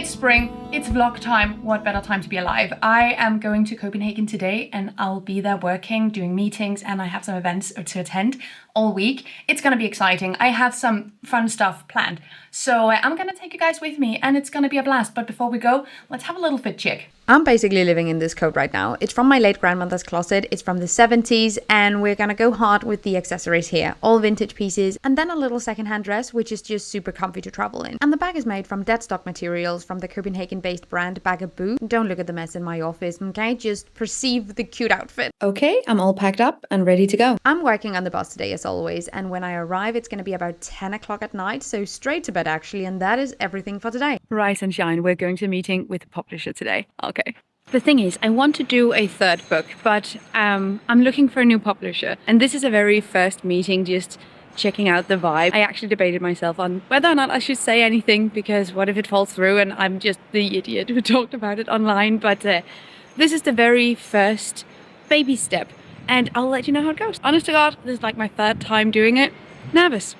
It's spring, it's vlog time, what better time to be alive. I am going to Copenhagen today and I'll be there working, doing meetings, and I have some events to attend all week. It's gonna be exciting. I have some fun stuff planned. So I'm gonna take you guys with me and it's gonna be a blast. But before we go, let's have a little fit check. I'm basically living in this coat right now. It's from my late grandmother's closet. It's from the 70s and we're gonna go hard with the accessories here. All vintage pieces and then a little secondhand dress which is just super comfy to travel in. And the bag is made from dead stock materials from the Copenhagen-based brand Boo. Don't look at the mess in my office, okay? Just perceive the cute outfit. Okay, I'm all packed up and ready to go. I'm working on the bus today as always, and when I arrive it's gonna be about 10 o'clock at night, so straight to bed actually, and that is everything for today. Rise and shine, we're going to a meeting with the publisher today. Okay. The thing is, I want to do a third book, but I'm looking for a new publisher. And this is a very first meeting, just checking out the vibe. I actually debated myself on whether or not I should say anything, because what if it falls through and I'm just the idiot who talked about it online. But this is the very first baby step, and I'll let you know how it goes. Honest to God, this is like my third time doing it. Nervous.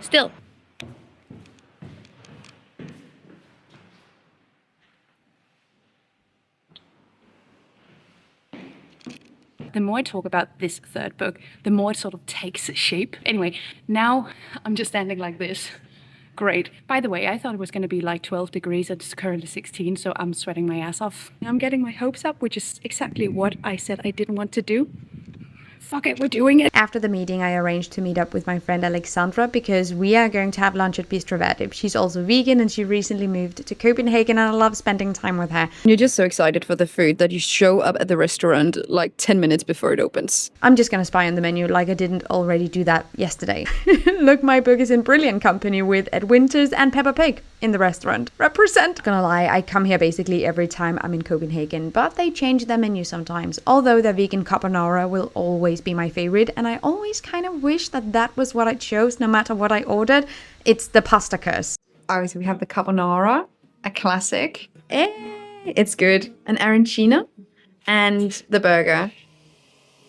Still. The more I talk about this third book, the more it sort of takes shape. Anyway, now I'm just standing like this. Great. By the way, I thought it was going to be like 12 degrees. It's currently 16, so I'm sweating my ass off. I'm getting my hopes up, which is exactly what I said I didn't want to do. Fuck it, we're doing it. After the meeting, I arranged to meet up with my friend Alexandra because we are going to have lunch at Bistro Verde. She's also vegan and she recently moved to Copenhagen and I love spending time with her. You're just so excited for the food that you show up at the restaurant like 10 minutes before it opens. I'm just gonna spy on the menu like I didn't already do that yesterday. Look, my book is in brilliant company with Ed Winters and Peppa Pig in the restaurant. Represent! Gonna lie, I come here basically every time I'm in Copenhagen, but they change their menu sometimes. Although their vegan carbonara will always be my favorite, and I always kind of wish that was what I chose no matter what I ordered. It's the pasta curse. Alright, so we have the carbonara, a classic. It's good. An arancina and the burger.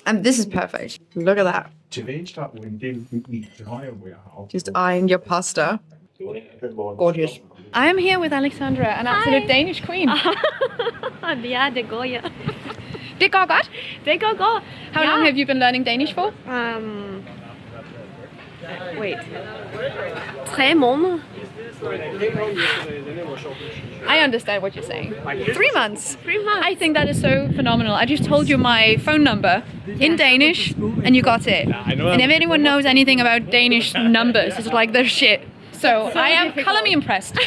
And this is perfect. Look at that. Just eyeing your pasta. Gorgeous. I am here with Alexandra, an absolute Danish queen. Ja, det går ja. Det går godt. Det går godt. How long have you been learning Danish for? Wait. 3 måneder. I understand what you're saying. 3 months. 3 months. I think that is so phenomenal. I just told you my phone number in Danish and you got it. And if anyone knows anything about Danish numbers, it's like their shit. So I am color me impressed.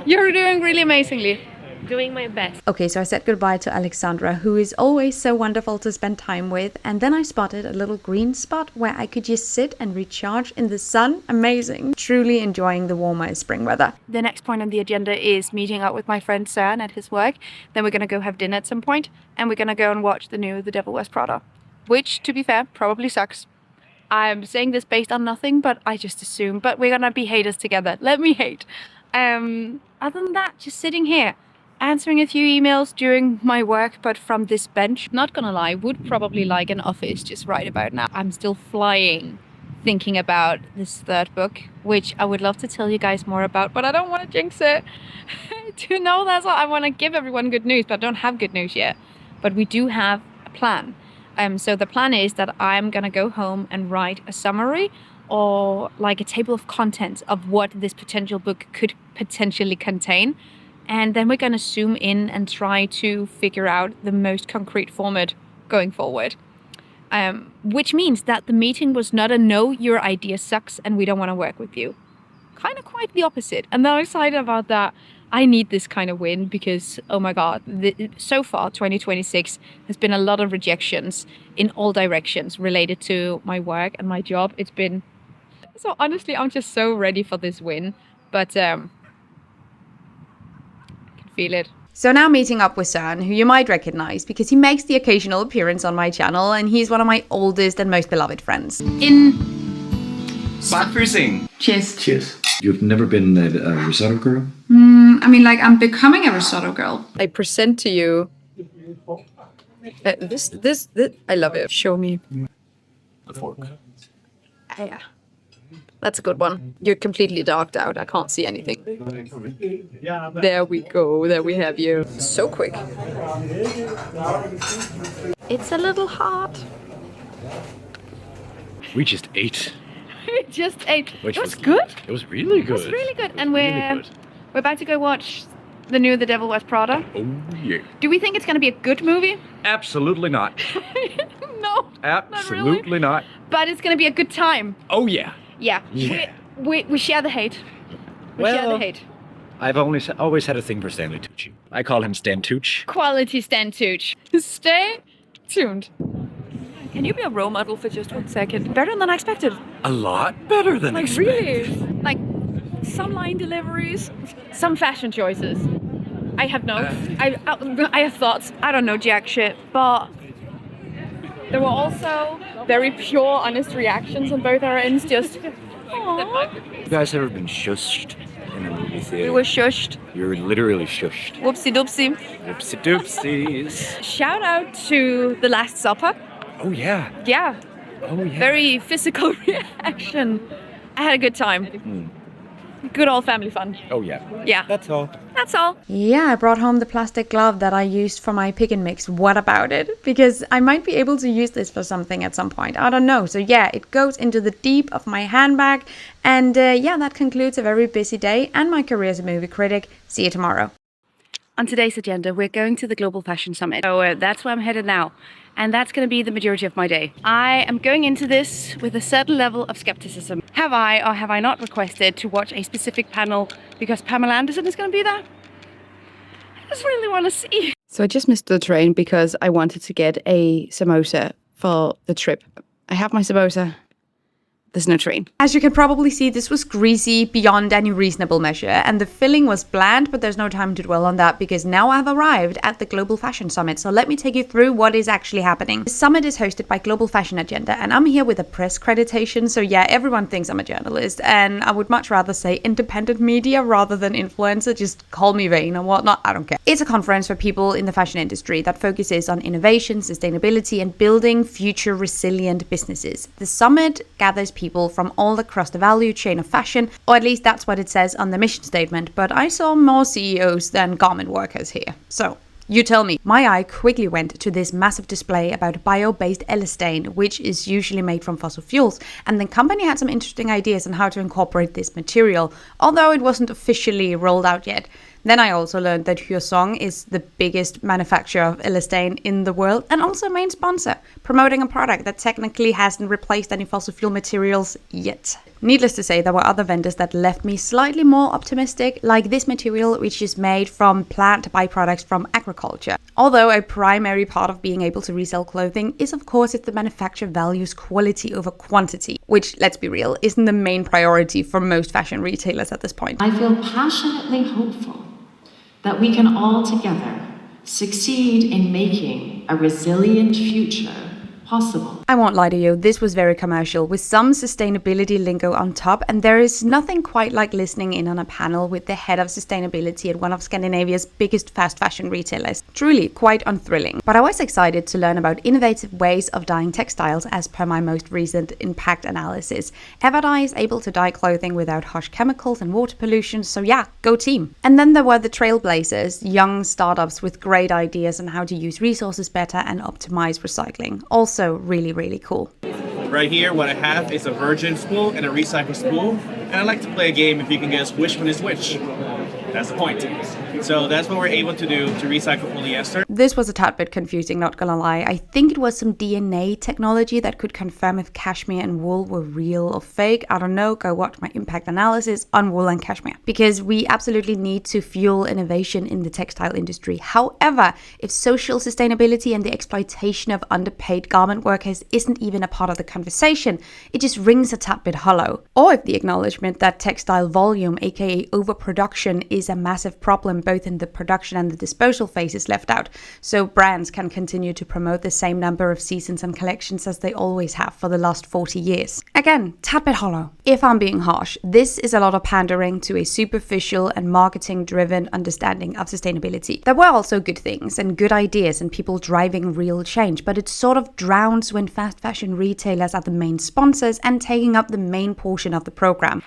You're doing really amazingly. Doing my best. Okay, so I said goodbye to Alexandra, who is always so wonderful to spend time with, and then I spotted a little green spot where I could just sit and recharge in the sun. Amazing. Truly enjoying the warmer spring weather. The next point on the agenda is meeting up with my friend Søren at his work. Then we're gonna go have dinner at some point, and we're gonna go and watch the new The Devil Wears Prada, which, to be fair, probably sucks. I'm saying this based on nothing, but I just assume. But we're gonna be haters together. Let me hate. Other than that, just sitting here, answering a few emails during my work, but from this bench. Not gonna lie, would probably like an office just right about now. I'm still flying thinking about this third book, which I would love to tell you guys more about, but I don't want to jinx it. Do you know that's what I want to give everyone good news, but I don't have good news yet. But we do have a plan. So the plan is that I'm gonna go home and write a summary or like a table of contents of what this potential book could potentially contain. And then we're going to zoom in and try to figure out the most concrete format going forward. Which means that the meeting was not a no, your idea sucks and we don't want to work with you. Kind of quite the opposite. And I'm excited about that. I need this kind of win because, oh my God, so far 2026 has been a lot of rejections in all directions related to my work and my job. It's been, so honestly, I'm just so ready for this win. But feel it. So now meeting up with Søren, who you might recognize because he makes the occasional appearance on my channel and he's one of my oldest and most beloved friends. Smart freezing. Cheers. Cheers. You've never been a risotto girl? I mean, like, I'm becoming a risotto girl. I present to you this. I love it. Show me. A fork. Yeah. That's a good one. You're completely darked out. I can't see anything. There we go. There we have you. So quick. It's a little hard. We just ate. We just ate. Which It was good. It was really good. It was really good. And Really good. we're about to go watch the new The Devil Wears Prada. Oh yeah. Do we think it's going to be a good movie? Absolutely not. No. Absolutely not. But it's going to be a good time. Oh yeah. Yeah. Yeah. We share the hate. We share the hate. I've always had a thing for Stanley Tucci. I call him Stan Tucci. Quality Stan Tucci. Stay tuned. Can you be a role model for just 1 second? Better than I expected. A lot better than Like expected. really? Like some line deliveries, some fashion choices. I have notes. I have thoughts. I don't know jack shit, but there were also very pure, honest reactions on both our ends. Just, aww. You guys ever been shushed in a movie theater? We were shushed. You were literally shushed. Whoopsie doopsie. Oopsie doopsies. Shout out to The Last Supper. Oh yeah. Yeah, Oh yeah. very physical reaction. I had a good time. Good old family fun. Oh yeah. Yeah, That's all. that's all. Yeah, I brought home the plastic glove that I used for my pick and mix. What about it? Because I might be able to use this for something at some point. I don't know. So yeah, it goes into the deep of my handbag. And yeah, that concludes a very busy day and my career as a movie critic. See you tomorrow. On today's agenda, we're going to the Global Fashion Summit. So that's where I'm headed now. And that's going to be the majority of my day. I am going into this with a certain level of skepticism. Have I or have I not requested to watch a specific panel because Pamela Anderson is going to be there? I just really want to see. So I just missed the train because I wanted to get a samosa for the trip. I have my samosa. There's no train. As you can probably see, this was greasy beyond any reasonable measure, and the filling was bland, but there's no time to dwell on that because now I've arrived at the Global Fashion Summit. So let me take you through what is actually happening. The summit is hosted by Global Fashion Agenda, and I'm here with a press accreditation. So yeah, everyone thinks I'm a journalist, and I would much rather say independent media rather than influencer. Just call me vain or whatnot, I don't care. It's a conference for people in the fashion industry that focuses on innovation, sustainability, and building future resilient businesses. The summit gathers people from all across the value chain of fashion, or at least that's what it says on the mission statement, but I saw more CEOs than garment workers here. So, you tell me. My eye quickly went to this massive display about bio-based elastane, which is usually made from fossil fuels, and the company had some interesting ideas on how to incorporate this material, although it wasn't officially rolled out yet. Then I also learned that Hyosung is the biggest manufacturer of elastane in the world and also main sponsor, promoting a product that technically hasn't replaced any fossil fuel materials yet. Needless to say, there were other vendors that left me slightly more optimistic, like this material, which is made from plant byproducts from agriculture. Although a primary part of being able to resell clothing is, of course, if the manufacturer values quality over quantity, which, let's be real, isn't the main priority for most fashion retailers at this point. I feel passionately hopeful that we can all together succeed in making a resilient future possible. I won't lie to you, this was very commercial, with some sustainability lingo on top, and there is nothing quite like listening in on a panel with the head of sustainability at one of Scandinavia's biggest fast fashion retailers. Truly quite unthrilling. But I was excited to learn about innovative ways of dyeing textiles as per my most recent impact analysis. Everdye is able to dye clothing without harsh chemicals and water pollution, so yeah, go team. And then there were the trailblazers, young startups with great ideas on how to use resources better and optimize recycling. Also really cool. Right here, what I have is a virgin spool and a recycled spool, and I like to play a game if you can guess which one is which. That's the point. So that's what we're able to do to recycle polyester. This was a tad bit confusing, not gonna lie. I think it was some DNA technology that could confirm if cashmere and wool were real or fake. I don't know, go watch my impact analysis on wool and cashmere. Because we absolutely need to fuel innovation in the textile industry. However, if social sustainability and the exploitation of underpaid garment workers isn't even a part of the conversation, it just rings a tad bit hollow. Or if the acknowledgement that textile volume, aka overproduction, is a massive problem both in the production and the disposal phase is left out, so brands can continue to promote the same number of seasons and collections as they always have for the last 40 years. Again, tad bit hollow. If I'm being harsh, this is a lot of pandering to a superficial and marketing-driven understanding of sustainability. There were also good things and good ideas and people driving real change, but it sort of drowns when fast fashion retailers are the main sponsors and taking up the main portion of the program.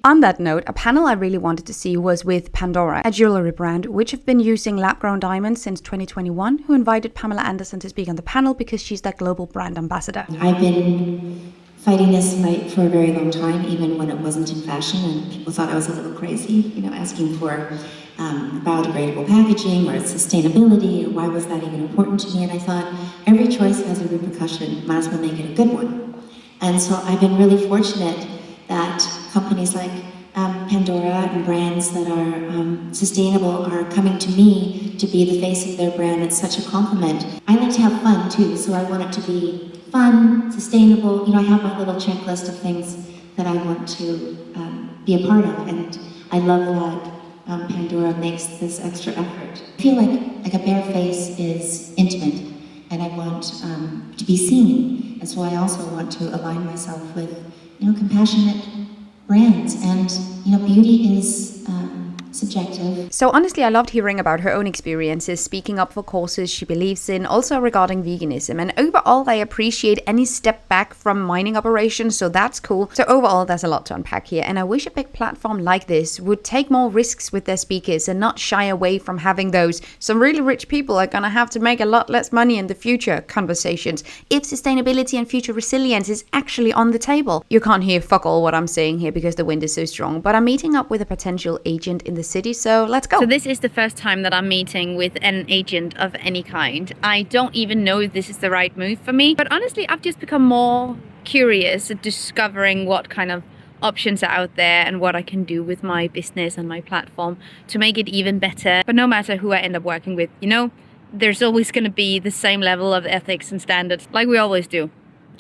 On that note, a panel I really wanted to see was with Pandora, a jewelry brand which have been using lab-grown diamonds since 2021, who invited Pamela Anderson to speak on the panel because she's their global brand ambassador. I've been fighting this fight for a very long time, even when it wasn't in fashion and people thought I was a little crazy, asking for biodegradable packaging or sustainability, or why was that even important to me? And I thought, every choice has a repercussion, might as well make it a good one. And so I've been really fortunate that companies like Pandora and brands that are sustainable are coming to me to be the face of their brand. It's such a compliment. I like to have fun too, so I want it to be fun, sustainable. I have my little checklist of things that I want to be a part of, and I love that Pandora makes this extra effort. I feel like a bare face is intimate, and I want to be seen, and so I also want to align myself with compassionate brands, and beauty is subjective. So honestly, I loved hearing about her own experiences, speaking up for causes she believes in, also regarding veganism, and overall I appreciate any step back from mining operations, so that's cool. So overall there's a lot to unpack here, and I wish a big platform like this would take more risks with their speakers and not shy away from having those "some really rich people are gonna have to make a lot less money in the future" conversations if sustainability and future resilience is actually on the table. You can't hear fuck all what I'm saying here because the wind is so strong, but I'm meeting up with a potential agent in the city, so let's go. So this is the first time that I'm meeting with an agent of any kind. I don't even know if this is the right move for me, but honestly I've just become more curious at discovering what kind of options are out there and what I can do with my business and my platform to make it even better. But no matter who I end up working with, there's always going to be the same level of ethics and standards, like we always do.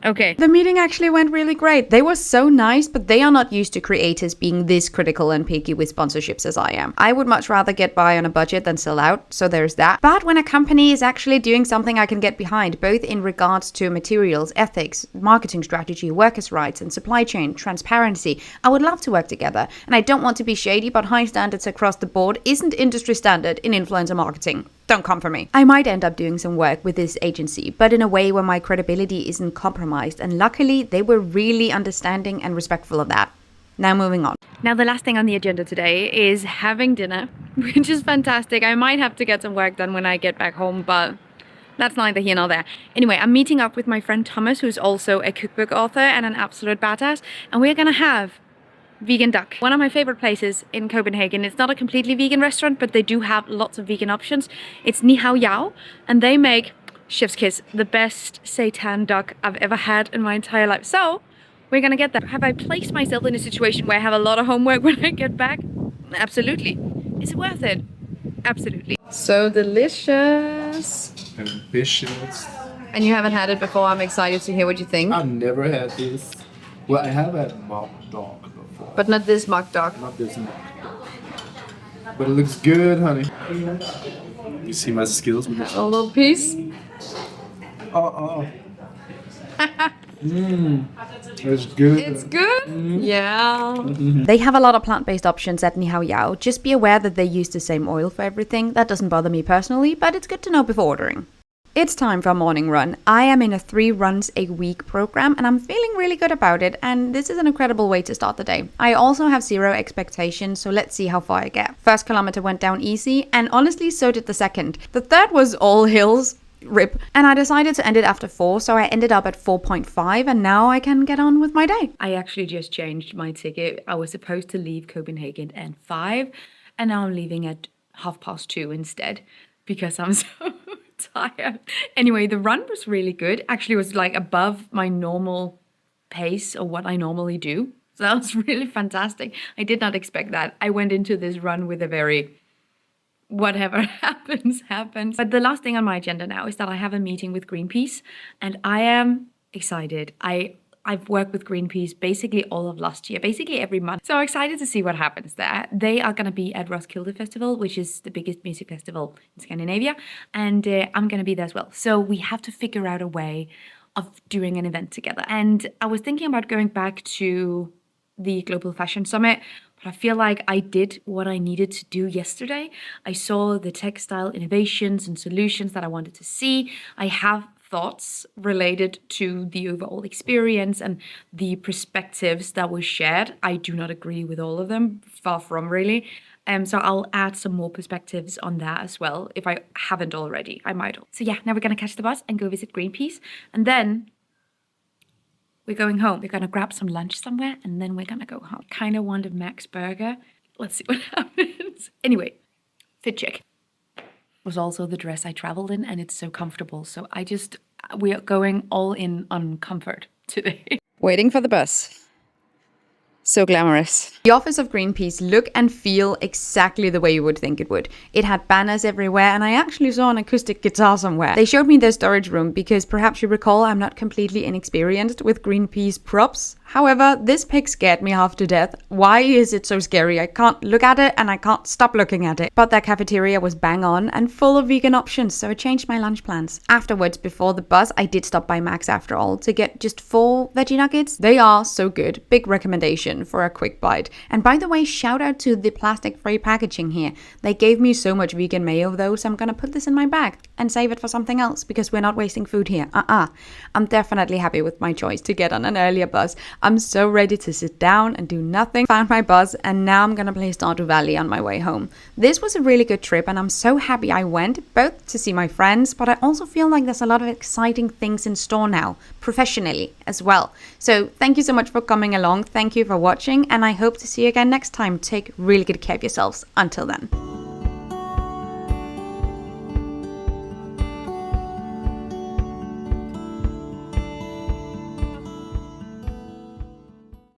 Okay. The meeting actually went really great. They were so nice, but they are not used to creators being this critical and picky with sponsorships as I am. I would much rather get by on a budget than sell out, so there's that. But when a company is actually doing something I can get behind, both in regards to materials, ethics, marketing strategy, workers' rights, and supply chain transparency, I would love to work together. And I don't want to be shady, but high standards across the board isn't industry standard in influencer marketing. Don't come for me. I might end up doing some work with this agency, but in a way where my credibility isn't compromised, and luckily they were really understanding and respectful of that. Now moving on. Now the last thing on the agenda today is having dinner, which is fantastic. I might have to get some work done when I get back home, but that's neither here nor there. Anyway, I'm meeting up with my friend Thomas, who's also a cookbook author and an absolute badass, and we're gonna have vegan duck. One of my favorite places in Copenhagen. It's not a completely vegan restaurant, but they do have lots of vegan options. It's Ni Hao Yao, and they make, chef's kiss, the best seitan duck I've ever had in my entire life. So we're gonna get that. Have I placed myself in a situation where I have a lot of homework when I get back? Absolutely. Is it worth it? Absolutely. So delicious. Ambitious. And you haven't had it before. I'm excited to hear what you think. I've never had this. Well, I have had mock dog before. But not this mock dog. Not this mock dog. But it looks good, honey. You see my skills with this? A little piece. It's good. It's good? Yeah. They have a lot of plant-based options at Ni Hao Yao. Just be aware that they use the same oil for everything. That doesn't bother me personally, but it's good to know before ordering. It's time for a morning run. I am in a 3 runs a week program and I'm feeling really good about it, and this is an incredible way to start the day. I also have 0 expectations, so let's see how far I get. First kilometer went down easy, and honestly so did the second. The third was all hills, rip, and I decided to end it after 4, so I ended up at 4.5 and now I can get on with my day. I actually just changed my ticket. I was supposed to leave Copenhagen at 5 and now I'm leaving at 2:30 instead because I'm so tired. Anyway, the run was really good. Actually, it was like above my normal pace or what I normally do. So that was really fantastic. I did not expect that. I went into this run with a very whatever happens, happens. But the last thing on my agenda now is that I have a meeting with Greenpeace and I am excited. I I've worked with Greenpeace basically all of last year, basically every month. So I'm excited to see what happens there. They are going to be at Roskilde Festival, which is the biggest music festival in Scandinavia. And I'm going to be there as well. So we have to figure out a way of doing an event together. And I was thinking about going back to the Global Fashion Summit, but I feel like I did what I needed to do yesterday. I saw the textile innovations and solutions that I wanted to see. I have thoughts related to the overall experience and the perspectives that were shared. I do not agree with all of them, far from really. So I'll add some more perspectives on that as well. If I haven't already, I might. So yeah, now we're gonna catch the bus and go visit Greenpeace. And then we're going home. We're gonna grab some lunch somewhere and then we're gonna go home. Kind of wanted Max Burger. Let's see what happens. Anyway, fit check. Was also the dress I traveled in and it's so comfortable. So we are going all in on comfort today. Waiting for the bus. So glamorous. The office of Greenpeace look and feel exactly the way you would think it would. It had banners everywhere and I actually saw an acoustic guitar somewhere. They showed me their storage room because perhaps you recall I'm not completely inexperienced with Greenpeace props. However, this pic scared me half to death. Why is it so scary? I can't look at it and I can't stop looking at it. But their cafeteria was bang on and full of vegan options, so I changed my lunch plans. Afterwards, before the bus, I did stop by Max after all to get just 4 veggie nuggets. They are so good. Big recommendation for a quick bite. And by the way, shout out to the plastic-free packaging here. They gave me so much vegan mayo though, so I'm gonna put this in my bag and save it for something else because we're not wasting food here. I'm definitely happy with my choice to get on an earlier bus. I'm so ready to sit down and do nothing. Found my bus and now I'm gonna play Stardew Valley on my way home. This was a really good trip and I'm so happy I went, both to see my friends, but I also feel like there's a lot of exciting things in store now, professionally as well. So thank you so much for coming along. Thank you for watching and I hope to see you again next time. Take really good care of yourselves. Until then.